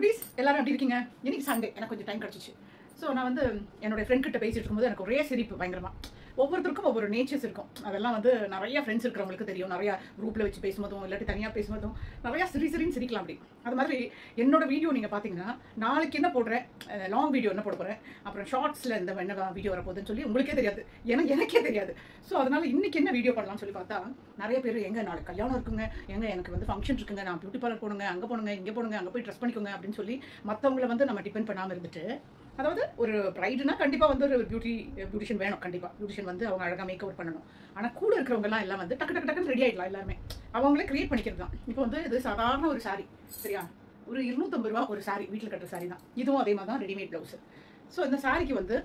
குட்டீஸ் எல்லாரும் எப்படி இருக்கீங்க? இன்னைக்கு சண்டே எனக்கு கொஞ்சம் டைம் கிடச்சிச்சு. ஸோ நான் வந்து என்னோட ஃப்ரெண்ட் கிட்ட பேசிட்டு இருக்கும்போது எனக்கு ஒரே சிரிப்பு பயங்கரமா. ஒவ்வொருத்தருக்கும் ஒவ்வொரு நேச்சர்ஸ் இருக்கும். அதெல்லாம் வந்து நிறைய ஃப்ரெண்ட்ஸ் இருக்கிறவங்களுக்கு தெரியும். நிறைய குரூப்ல வச்சு பேசும்போதும் இல்லாட்டி தனியாக பேசும்போதும் நிறையா சிரின்னு சிரிக்கலாம். அப்படி அது மாதிரி என்னோட வீடியோ நீங்கள் பார்த்தீங்கன்னா நாளைக்கு என்ன போடுறேன், லாங் வீடியோ என்ன போட போகிறேன், அப்புறம் ஷார்ட்ஸில் இந்த என்ன வீடியோ வரப்போகுதுன்னு சொல்லி உங்களுக்கே தெரியாது, எனக்கே தெரியாது. ஸோ அதனால இன்னைக்கு என்ன வீடியோ பண்ணலாம்னு சொல்லி பார்த்தா நிறைய பேர் எங்கே நாளைக்கு கல்யாணம் இருக்குங்க, எனக்கு வந்து ஃபங்க்ஷன் இருக்குங்க, நான் பியூட்டி பார்லர் போடுங்க, அங்கே போடுங்க, இங்கே போடுங்க, அங்கே போய் ட்ரெஸ் பண்ணிக்கோங்க அப்படின்னு சொல்லி மற்றவங்களை வந்து நம்ம டிபெண்ட் பண்ணாமல் இருந்துட்டு, அதாவது ஒரு பிரைடுனா கண்டிப்பாக வந்து ஒரு பியூட்டிஷியன் வேணும். கண்டிப்பாக பியூட்டிஷியன் வந்து அவங்க அழகாக மேக்கப் பண்ணணும். ஆனால் கூட இருக்கிறவங்கலாம் எல்லாம் வந்து டக்குன்னு ரெடி ஆகிடலாம். எல்லாருமே அவங்களே கிரியேட் பண்ணிக்கிறது தான். இப்போ வந்து இது சாதாரண ஒரு சாரி, சரியா, ஒரு 250 ரூபா ஒரு சாரி, வீட்டில் கட்டுற சாரி தான். இதுவும் அதே மாதிரி தான் ரெடிமேட் ப்ளவுஸ். ஸோ இந்த சாரிக்கு வந்து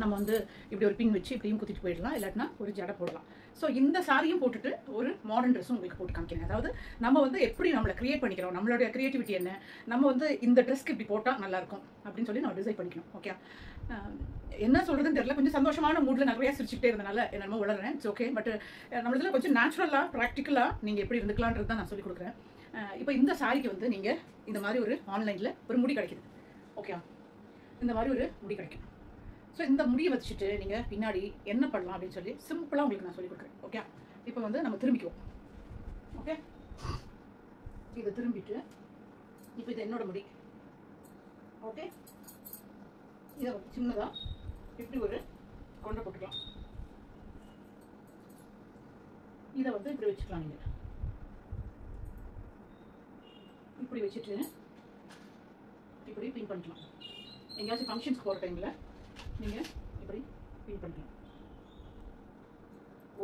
நம்ம வந்து இப்படி ஒரு பின் வச்சு இப்படியும் குத்திட்டு போயிடலாம், இல்லாட்டினா ஒரு ஜடை போடலாம். ஸோ இந்த சாரியும் போட்டுட்டு ஒரு மாடர்ன் ட்ரெஸ்ஸும் உங்களுக்கு போட்டு காமிக்கிறேன். அதாவது நம்ம வந்து எப்படி நம்மளை கிரியேட் பண்ணிக்கிறோம், நம்மளுடைய கிரியேட்டிவிட்டி என்ன, நம்ம வந்து இந்த ட்ரெஸ்க்கு இப்படி போட்டால் நல்லாயிருக்கும் அப்படின்னு சொல்லி நம்ம டிசைட் பண்ணிக்கணும். ஓகே, என்ன சொல்கிறதுன்னு தெரியல, கொஞ்சம் சந்தோஷமான மூடில் நிறையா சிரிச்சுக்கிட்டே இருந்தனால என்னமோ வளர்றேன். It's okay. பட் நம்மளதில் கொஞ்சம் நேச்சுரலாக ப்ராக்டிக்கலாக நீங்கள் எப்படி இருந்துக்கலான்றது தான் நான் சொல்லிக் கொடுக்குறேன். இப்போ இந்த சாரிக்கு வந்து நீங்கள் இந்த மாதிரி ஒரு ஆன்லைனில் ஒரு முடி கிடைக்குது. ஓகே, இந்த மாதிரி ஒரு முடி கிடைக்கும். ஸோ இந்த முடியை வச்சுட்டு நீங்கள் பின்னாடி என்ன பண்ணலாம் அப்படின்னு சொல்லி சிம்பிளாக உங்களுக்கு நான் சொல்லிக் கொடுக்குறேன். ஓகே, இப்போ வந்து நம்ம திரும்பிக்குவோம். ஓகே, இதை திரும்பிட்டு இப்போ இது என்னோட முடி. ஓகே, இதை சின்னதாக இப்படி ஒரு கொண்டை போட்டுக்கலாம். இதை வந்து இப்படி வச்சுக்கலாம். நீங்கள் இப்படி வச்சுட்டு இப்படி பின் பண்ணிக்கலாம். எங்கேயாச்சும் ஃபங்க்ஷன்ஸ்க்கு போகிற டைமில் நீங்கள் இப்படி பின் பண்ணிக்கலாம்.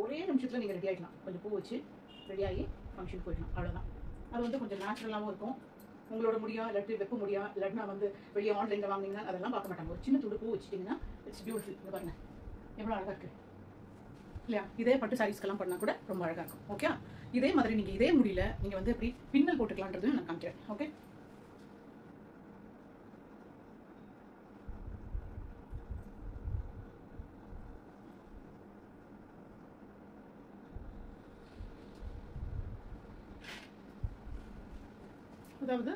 ஒரே நிமிஷத்தில் நீங்கள் ரெடி ஆகிக்கலாம். கொஞ்சம் பூ வச்சு ரெடியாகி ஃபங்க்ஷனுக்கு போயிடலாம். அவ்வளோதான். அது வந்து கொஞ்சம் நேச்சுரலாகவும் இருக்கும். உங்களோட முடியா இல்லாட்டி வெப்ப முடியா இல்லாட்டினா வந்து வெளியே ஆன்லைனில் வாங்கினீங்கன்னா அதெல்லாம் பார்க்க மாட்டாங்க. ஒரு சின்ன துண்டு பூ வச்சுட்டிங்கன்னா இட்ஸ் பியூட்டிஃபுல். இது பாருங்கள் எவ்வளோ அழகாக இருக்குது இல்லையா? இதே பட்டு சாரீஸ்க்கெல்லாம் பண்ணால் கூட ரொம்ப அழகாக இருக்கும். ஓகே, இதே மாதிரி நீங்கள் இதே முடியல நீங்கள் வந்து எப்படி பின்னல் போட்டுக்கலான்றதையும் நான் காமிக்கிறேன். ஓகே, அதாவது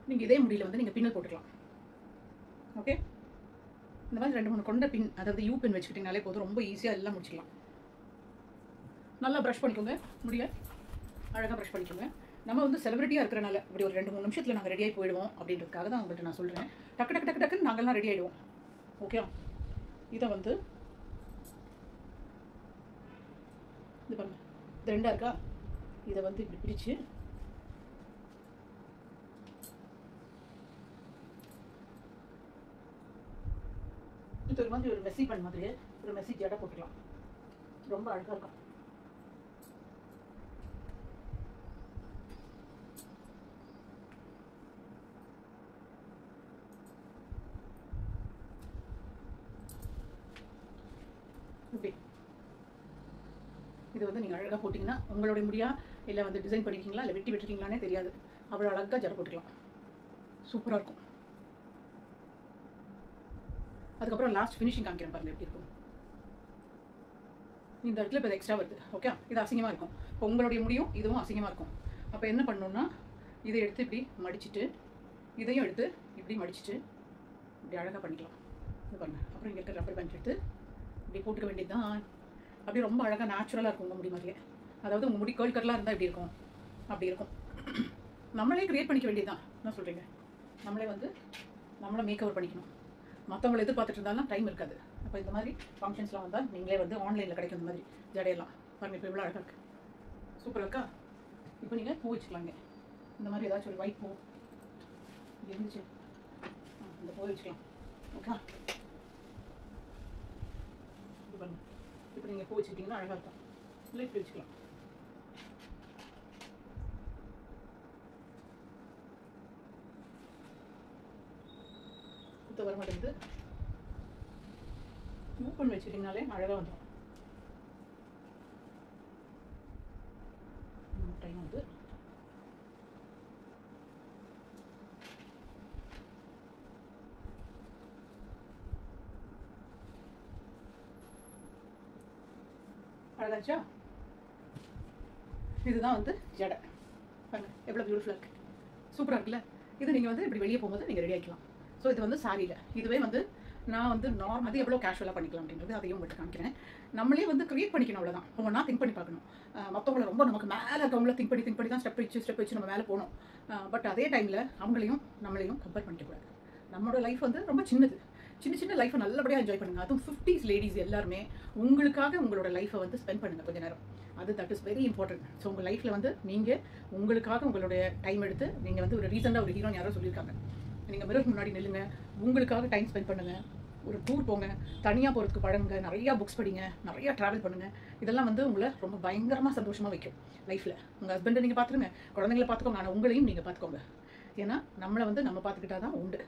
நீங்கள் இதே முடியல வந்து நீங்கள் பின்னல் போட்டுக்கலாம். ஓகே, இந்த மாதிரி 2-3 கொண்ட பின், அதாவது யூ பின் வச்சுக்கிட்டிங்கனாலே போதும். ரொம்ப ஈஸியாக எல்லாம் முடிச்சிக்கலாம். நல்லா ப்ரஷ் பண்ணிக்கோங்க, முடிய அழகாக ப்ரஷ் பண்ணிக்கோங்க. நம்ம வந்து செலிபிரிட்டியாக இருக்கிறனால இப்படி ஒரு 2-3 நிமிஷத்தில் நாங்கள் ரெடியாகி போயிடுவோம் அப்படின்றதுக்காக தான் உங்கள்கிட்ட நான் சொல்கிறேன். டக்குன்னு நாங்கள்லாம் ரெடி ஆகிடுவோம். ஓகே, இதை வந்து இது பாருங்கள், இது 2 இருக்கா, இதை வந்து இப்படி பிரித்து இது ஒரு மாதிரி ஒரு மெஸ்ஸி பண்ண மாதிரி ஒரு மெஸ்ஸி ஜடை போட்டுக்கலாம். ரொம்ப அழகாக இருக்கும். ஓகே, இது வந்து நீங்கள் அழகாக போட்டிங்கன்னா உங்களுடைய முடியா இல்லை வந்து டிசைன் பண்ணிக்கிங்களா இல்லை வெட்டி விட்டுருக்கீங்களானே தெரியாது. அவ்வளோ அழகாக ஜடை போட்டுக்கலாம். சூப்பராக இருக்கும். அதுக்கப்புறம் லாஸ்ட் ஃபினிஷிங் காமிக்கிறேன் பாருங்கள் எப்படி இருக்கும். இந்த இடத்துல இப்போ எக்ஸ்ட்ரா வருது. ஓகே, இது அசிங்கமாக இருக்கும். இப்போ உங்களுடைய முடியும் இதுவும் அசிங்கமாக இருக்கும். அப்போ என்ன பண்ணணும்னா இதை எடுத்து இப்படி மடிச்சுட்டு இதையும் எடுத்து இப்படி மடிச்சுட்டு இப்படி அழகாக பண்ணிக்கலாம். இது பாருங்கள். அப்புறம் இங்கே இருக்க ரப்பர் பேண்ட் எடுத்து இப்படி போட்டுக்க வேண்டியது தான். அப்படியே ரொம்ப அழகாக நேச்சுரலாக இருக்கும் உங்கள் முடி மாதிரியே. அதாவது உங்கள் முடி கேர்ல் கர்லாக இருந்தால் எப்படி இருக்கும் அப்படி இருக்கும். நம்மளே க்ரியேட் பண்ணிக்க வேண்டியது தான். என்ன சொல்கிறீங்க? நம்மளை மேக் ஓவர் பண்ணிக்கணும். மற்றவங்களை எதிர்பார்த்துட்டு இருந்தாலும் டைம் இருக்காது. அப்போ இந்த மாதிரி ஃபங்க்ஷன்ஸ்லாம் வந்தால் நீங்களே வந்து ஆன்லைனில் கிடைக்கும் இந்த மாதிரி ஜடையெல்லாம். பாருங்கள் இப்போ இவ்வளோ அழகாக இருக்குது. சூப்பராக இருக்கா? இப்போ நீங்கள் பூ வச்சுக்கலாங்க. இந்த மாதிரி ஏதாச்சும் ஒரு ஒயிட் பூ இருந்துச்சு, இந்த பூ வச்சுக்கலாம். ஓகே, இது பாருங்கள். இப்போ நீங்கள் பூ வச்சுக்கிட்டிங்கன்னா அழகாக இருக்கும். இல்லை இப்படி வச்சுக்கலாம். வர மாட்டேங்குது. மூவ் பண்ணி வச்சுட்டிங்கனாலே அழகாக வந்துடும். டைம் வந்து அழகாச்சா? இதுதான் வந்து ஜடை. பாருங்க எவ்வளோ பியூட்டிஃபுல்லாக இருக்குது. சூப்பராக இருக்குல்ல? இது நீங்கள் வந்து இப்படி வெளியே போகும்போது நீங்கள் ரெடி ஆகிக்கலாம். ஸோ இது வந்து சாரியில் இதுவே வந்து நான் வந்து அது எவ்வளோ கேஷுவலாக பண்ணிக்கலாம் அப்படின்றது அதையும் உங்களுக்கு காமிக்கிறேன். நம்மளே வந்து கிரியேட் பண்ணிக்கணும், அவ்வளோதான். ஒவ்வொன்றா திங்க் பண்ணி பார்க்கணும். மற்றவங்கள ரொம்ப நமக்கு மேலே இருக்கவங்கள திங்க் பண்ணி தான் ஸ்டெப் வச்சு நம்ம மேலே போகணும். பட் அதே டைமில் அவங்களையும் நம்மளையும் கம்பேர் பண்ணிக்கக்கூடாது. நம்மளோட லைஃப் வந்து ரொம்ப சின்னது. சின்ன லைஃப்பை நல்லபடியாக என்ஜாய் பண்ணுங்கள். அதுவும் 50s லேடிஸ் எல்லாருமே உங்களுக்காக உங்களோட லைஃப்பை வந்து ஸ்பெண்ட் பண்ணுங்கள் கொஞ்சம் நேரம். That is very important. So உங்கள் லைஃப்பில் வந்து நீங்கள் உங்களுக்காக உங்களுடைய டைம் எடுத்து நீங்கள் வந்து ஒரு ரீசெண்டாக ஒரு ஹீரோன்னு யாரோ சொல்லியிருக்காங்க, நீங்கள் மிரருக்கு முன்னாடி நில்லுங்க, உங்களுக்காக டைம் ஸ்பெண்ட் பண்ணுங்கள், ஒரு டூர் போங்க, தனியாக போகிறதுக்கு பழகுங்க, நிறையா புக்ஸ் படிங்க, நிறையா ட்ராவல் பண்ணுங்கள். இதெல்லாம் வந்து உங்களை ரொம்ப பயங்கரமாக சந்தோஷமாக வைக்கும் லைஃப்பில். உங்கள் ஹஸ்பண்டை நீங்கள் பார்த்துருங்க, குழந்தைங்களை பார்த்துக்கோங்க, ஆனால் உங்களையும் நீங்கள் பார்த்துக்கோங்க. ஏன்னா நம்மளை வந்து நம்ம பார்த்துக்கிட்டா தான் உண்டு.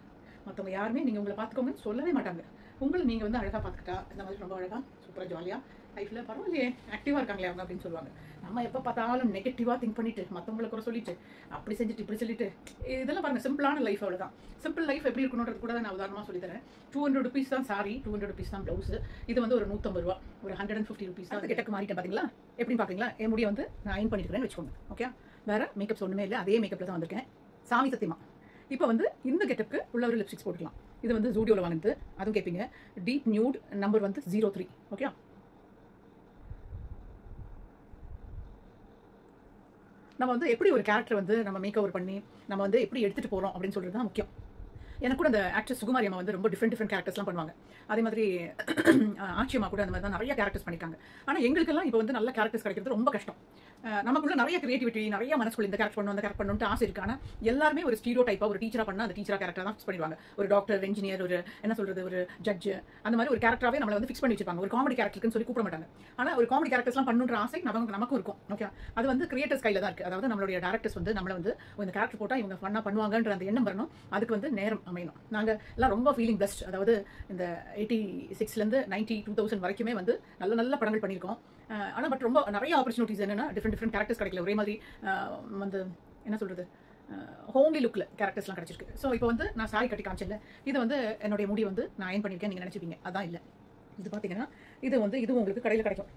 மற்றவங்க யாருமே நீங்கள் உங்களை பார்த்துக்கோங்கன்னு சொல்லவே மாட்டாங்க. உங்களை நீங்கள் வந்து அழகாக பார்த்துக்கிட்டா இந்த மாதிரி ரொம்ப அழகாக சூப்பராக ஜாலியாக லைஃப்பில் பரவாயில்லையே ஆக்டிவாக இருக்காங்களே அவங்க அப்படின்னு சொல்லுவாங்க. நம்ம எப்போ பார்த்தாலும் நெகட்டிவாக திங்க் பண்ணிவிட்டு மற்றவங்களை கூட சொல்லிட்டு அப்படி செஞ்சுட்டு இப்படி சொல்லிட்டு இதெல்லாம் பாருங்கள், சிம்பிளான லைஃப் அவ்வளோதான். சிம்பிள் லைஃப் எப்படி இருக்கணுன்றது கூட நான் உதாரணமாக சொல்லித்தரேன். 200 rupees தான் சாரி, 200 rupees தான் ப்ளவுஸு. இது வந்து ஒரு 150 ரூபா, ஒரு 150 rupees தான். அது கிட்டக்கு மாறிட்டேன் பார்த்தீங்களா? எப்படின்னு பார்க்குறீங்களா? என் முடியை வந்து நான் அயன் பண்ணிக்கிறேன்னு வச்சுக்கோங்க. ஓகே, வேறு மேக்கப்ஸ் ஒன்றுமே இல்லை, அதே மேக்கப்பில் தான் வந்திருக்கேன். சாமி சத்தியமா. இப்போ வந்து இந்த கெட்டப்புக்கு உள்ள ஒரு லிப்ஸ்டிக்ஸ் போட்டுக்கலாம். இது வந்து ஜூடியோவில் வாங்கினது. அதுவும் கேட்பீங்க. டீப் நியூட் நம்பர் வந்து 03. ஓகே, நம்ம வந்து எப்படி ஒரு கேரக்டர் வந்து நம்ம மேக் ஓவர் பண்ணி நம்ம வந்து எப்படி எடுத்துகிட்டு போகிறோம் அப்படின்னு சொல்கிறது தான் முக்கியம். எனக்கு கூட அந்த ஆக்ட்ரஸ் சுகுமாரி அம்மா வந்து ரொம்ப டிஃப்ரெண்ட் கேரக்டர்ஸ்லாம் பண்ணுவாங்க. அதே மாதிரி ஆட்சியம்மா கூட அந்த மாதிரி தான் நிறைய கேரக்டர்ஸ் பண்ணியிருக்காங்க. ஆனால் எங்களுக்கெல்லாம் இப்போ வந்து நல்ல கேரக்டர்ஸ் கிடைக்கிறது ரொம்ப கஷ்டம். நமக்குள்ள நிறைய கிரியேட்டிவிட்டி, நிறைய மனசுக்குள்ள இந்த கேரக்டர் பண்ணணும், அந்த கேரக்டர் பண்ணணும்னு ஆசை இருக்கு. ஆனால் எல்லாருமே ஒரு ஸ்டீரியோ டைப்பாக ஒரு டீச்சராக பண்ணால் அந்த டீச்சராக கேரக்டர் தான் ஃபிக்ஸ் பண்ணிடுவாங்க. ஒரு டாக்டர், இன்ஜினியர், ஒரு என்ன சொல்கிறது, ஒரு ஜட்ஜ், அந்த மாதிரி ஒரு கேரக்டராகவே நம்மளை வந்து ஃபிக்ஸ் பண்ணி வச்சிருப்பாங்க. ஒரு காமெடி கேரக்டர்னு சொல்லி கூப்பிட மாட்டாங்க. ஆனால் ஒரு காமெடி கேரக்டர்ஸ்லாம் பண்ணுன்ற ஆசை நமக்கும் இருக்கும். ஓகே, அது வந்து கிரியேட்டர்ஸ் கையில் தான் இருக்குது. அதாவது நம்மளுடைய டேரக்டர்ஸ் வந்து நம்மளை வந்து இந்த கேரக்டர் போட்டால் இவங்க ஃபன்னாக பண்ணுவாங்கன்ற அந்த எண்ணம் வரணும். அதுக்கு வந்து நேரம் அமையணும். நாங்கள் எல்லாம் ரொம்ப ஃபீலிங் பெஸ்ட். அதாவது இந்த 86லேருந்து 90, 2000 வரைக்குமே வந்து நல்ல படங்கள் பண்ணியிருக்கோம். ஆனால் பட் ரொம்ப நிறைய ஆப்பர்ச்சுனிட்டிஸ் என்னென்னா டிஃப்ரெண்ட் கேரக்டர்ஸ் கிடைக்கல. ஒரே மாதிரி வந்து என்ன சொல்கிறது, ஹோம்லி லுக்கில் கேரக்டர்ஸ்லாம் கிடச்சிருக்கு. ஸோ இப்போ வந்து நான் சாரி கட்டி காமிச்சில்ல, இது வந்து என்னுடைய முடி வந்து நான் அயன் பண்ணியிருக்கேன் நீங்கள் நினச்சிப்பீங்க. அதான் இல்லை. இது பார்த்தீங்கன்னா இதுவும் உங்களுக்கு கடையில் கிடைக்கும்.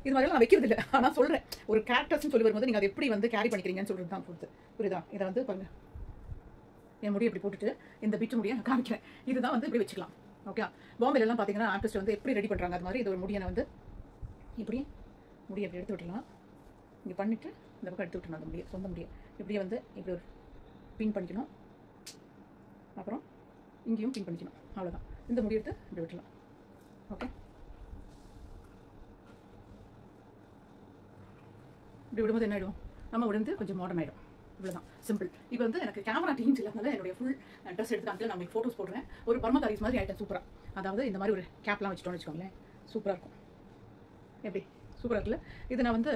இது மாதிரிலாம் நான் வைக்கிறது இல்லை, ஆனால் சொல்கிறேன். ஒரு கேரக்டர்ஸ்னு சொல்லி வரும்போது நீங்கள் அதை எப்படி வந்து கேரி பண்ணிக்கிறீங்கன்னு சொல்கிறது தான் பொறுத்து. புரியுதா? இதை வந்து பாருங்க, என் முடியை இப்படி போட்டுட்டு இந்த பிச்சு முடியை நான் காமிக்கிறேன். இதுதான் வந்து இப்படி வச்சுக்கலாம். ஓகே, பாம்பேலாம் பார்த்தீங்கன்னா ஆர்டிஸ்ட் வந்து எப்படி ரெடி பண்ணுறாங்க அது மாதிரி இது ஒரு முடியை வந்து இப்படி முடியை அப்படி எடுத்து விட்டுலாம். இங்கே பண்ணிவிட்டு இந்த பக்கம் எடுத்து விட்டுணும். அந்த முடியை சொந்த முடியை இப்படியே வந்து இப்படி ஒரு பின் பண்ணிக்கணும். அப்புறம் இங்கேயும் பின் பண்ணிக்கணும். அவ்வளோதான். இந்த முடியை எடுத்து இப்படி விட்டுலாம். ஓகே, இப்படி விடும்போது என்ன ஆகிடும், நம்ம விழுந்து கொஞ்சம் மாடர்ன் ஆகிடும். இவ்வளோதான், சிம்பிள். இப்போ வந்து எனக்கு கேமரா டீம்ஸ் இல்லாதனால என்னுடைய ஃபுல் ட்ரெஸ் எடுத்து காமிச்சு நான் உங்களுக்கு ஃபோட்டோஸ் போடுறேன். ஒரு பர்மதாரிஸ் மாதிரி ஆகிட்டேன் சூப்பராக. அதாவது இந்த மாதிரி ஒரு கேப்லாம் வச்சுட்டோன்னு வச்சுக்கோங்களேன், சூப்பராக இருக்கும். எப்படி சூப்பராக இருக்குல்ல? இது நான் வந்து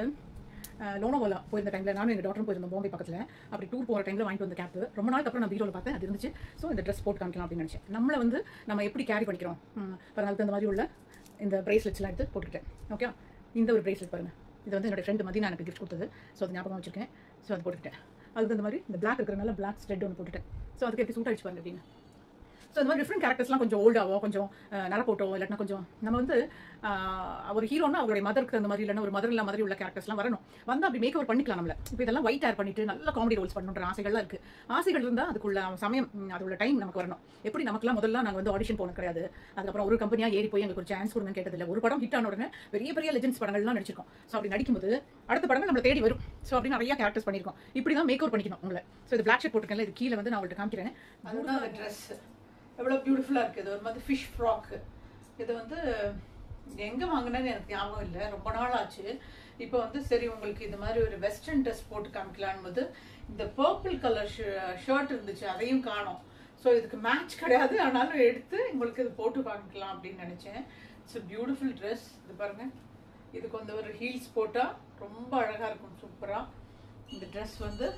லோனோவாலா போயிருந்த டைமில் நானும் எங்கள் டாக்டரும் போயிருந்தோம் பாம்பே பக்கத்தில். அப்படி டூர் போகிற டைமில் வாங்கிட்டு வந்த கேப்பு ரொம்ப நாளுக்கு அப்புறம் நான் பீரோவில் பார்த்தேன், அது இருந்துச்சு. ஸோ இந்த ட்ரெஸ் போட்டு காமிக்கலாம் அப்படின்னு நினச்சேன். நம்மளை வந்து நம்ம எப்படி கேரி பண்ணிக்கிறோம் பாருங்கள். அந்த மாதிரி உள்ள இந்த பிரேஸ்லெட்ஸ்லாம் எடுத்து போட்டுக்கிட்டேன். ஓகே, இந்த ஒரு பிரேஸ்லெட் பாருங்கள். இது வந்து என்னோடய ஃப்ரெண்டு மதினா எனக்கு கிஃப்ட் கொடுத்தது. ஸோ அது ஞாபகம் வச்சுருக்கேன். ஸோ அது போட்டுக்கிட்டேன். அதுக்கு அந்த மாதிரி இந்த பிளாக் இருக்கிறனால பிளாக் ஸ்ட்ரெட் ஒன்று போட்டுட்டேன். ஸோ அதுக்கு எப்படி சூட் ஆகிடுச்சு பாருங்க அப்படின்னு. ஸோ இந்த மாதிரி டிஃப்ரெண்ட் கேரக்டர்ஸ்லாம் கொஞ்சம் ஓல்டாவோ கொஞ்சம் நரப்போட்டோ இல்லைன்னா கொஞ்சம் நம்ம வந்து ஒரு ஹீரோனா அவருடைய மதருக்கு அந்த மாதிரி இல்லைன்னா ஒரு மதர் இல்லா மாதிரி உள்ள கேரக்டர்ஸ்லாம் வரணும். வந்து அப்படி மேக் ஓவர் பண்ணிக்கலாம் நம்மள. இப்போ இதெல்லாம் ஒயிட் ஹேர் பண்ணிட்டு நல்ல காமெடி ரோல்ஸ் பண்ணணுன்ற ஆசைகள்லாம் இருக்குது. ஆசைகள் இருந்தால் அதுக்குள்ள சமயம், அதுக்குள்ள டைம் நமக்கு வரணும். எப்படி நமக்குலாம் முதல்ல நாங்கள் வந்து ஆடிஷன் போனது கிடையாது. அதுக்கப்புறம் ஒரு கம்பெனியாக ஏறி போய் எங்களுக்கு ஒரு சான்ஸ் கொடுங்கன்னு கேட்டதில்லை. ஒரு படம் ஹிட் ஆன உடனே பெரிய லெஜெண்ட்ஸ் படங்கள்லாம் நடிச்சிருக்கோம். ஸோ அப்படி நடிக்கும்போது அடுத்த படங்கள் நம்மளை தேடி வரும். ஸோ அப்படி நிறைய கேரக்டர்ஸ் பண்ணியிருக்கோம். இப்படி தான் மேக் ஓவர் பண்ணிக்கணும் உங்களை. ஸோ இது பிளாக் ஷர்ட் போட்டுருக்கேன். இது கீழே வந்து நான் அவங்கள்ட்ட காமிக்கிறேன். அதுதான் ட்ரெஸ் எவ்வளோ பியூட்டிஃபுல்லாக இருக்குது. இது ஒரு மாதிரி ஃபிஷ் ஃப்ராக்கு. இது வந்து எங்கே வாங்கினேன்னு எனக்கு ஞாபகம் இல்லை, ரொம்ப நாள் ஆச்சு. இப்போ வந்து சரி உங்களுக்கு இது மாதிரி ஒரு வெஸ்டர்ன் ட்ரெஸ் போட்டு காமிக்கலான்னு போது இந்த பர்பிள் கலர் ஷர்ட் இருந்துச்சு, அதையும் காணோம். ஸோ இதுக்கு மேட்ச் கிடையாது, ஆனாலும் எடுத்து உங்களுக்கு இது போட்டு காமிக்கலாம் அப்படின்னு நினச்சேன். It's beautiful dress. இது பாருங்கள், இதுக்கு வந்து ஒரு ஹீல்ஸ் போட்டால் ரொம்ப அழகாக இருக்கும், சூப்பராக. இந்த ட்ரெஸ் வந்து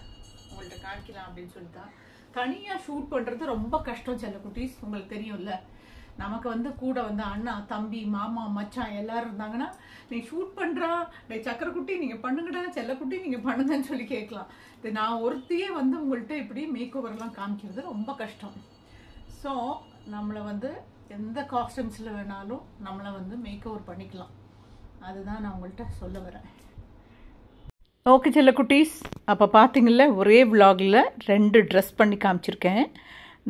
உங்கள்கிட்ட காமிக்கலாம் அப்படின்னு சொல்லிட்டான். தனியாக ஷூட் பண்ணுறது ரொம்ப கஷ்டம் செல்ல குட்டீஸ், உங்களுக்கு தெரியும்ல. நமக்கு வந்து கூட வந்து அண்ணா, தம்பி, மாமா, மச்சான் எல்லாரும் இருந்தாங்கன்னா நீ ஷூட் பண்ணுறா, நீ சக்கரக்குட்டி நீங்கள் பண்ணுங்கடா, செல்லக்குட்டி நீங்கள் பண்ணுங்கன்னு சொல்லி கேட்கலாம். இது நான் ஒருத்தையே வந்து உங்கள்கிட்ட இப்படி மேக் ஓவர்லாம் காமிக்கிறது ரொம்ப கஷ்டம். ஸோ நம்மளை வந்து எந்த காஸ்டியூம்ஸில் வேணாலும் நம்மளை வந்து மேக் ஓவர் பண்ணிக்கலாம். அதுதான் நான் உங்கள்கிட்ட சொல்ல வரேன். ஓகே செல்ல குட்டீஸ், அப்போ பார்த்தீங்கள ஒரே விலாகில் 2 ட்ரெஸ் பண்ணி காமிச்சிருக்கேன்.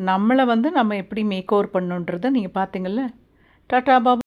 நம்மளை வந்து நம்ம எப்படி மேக் ஓவர் பண்ணுன்றதை நீங்கள் பார்த்தீங்கல்ல. டாட்டா பாபா.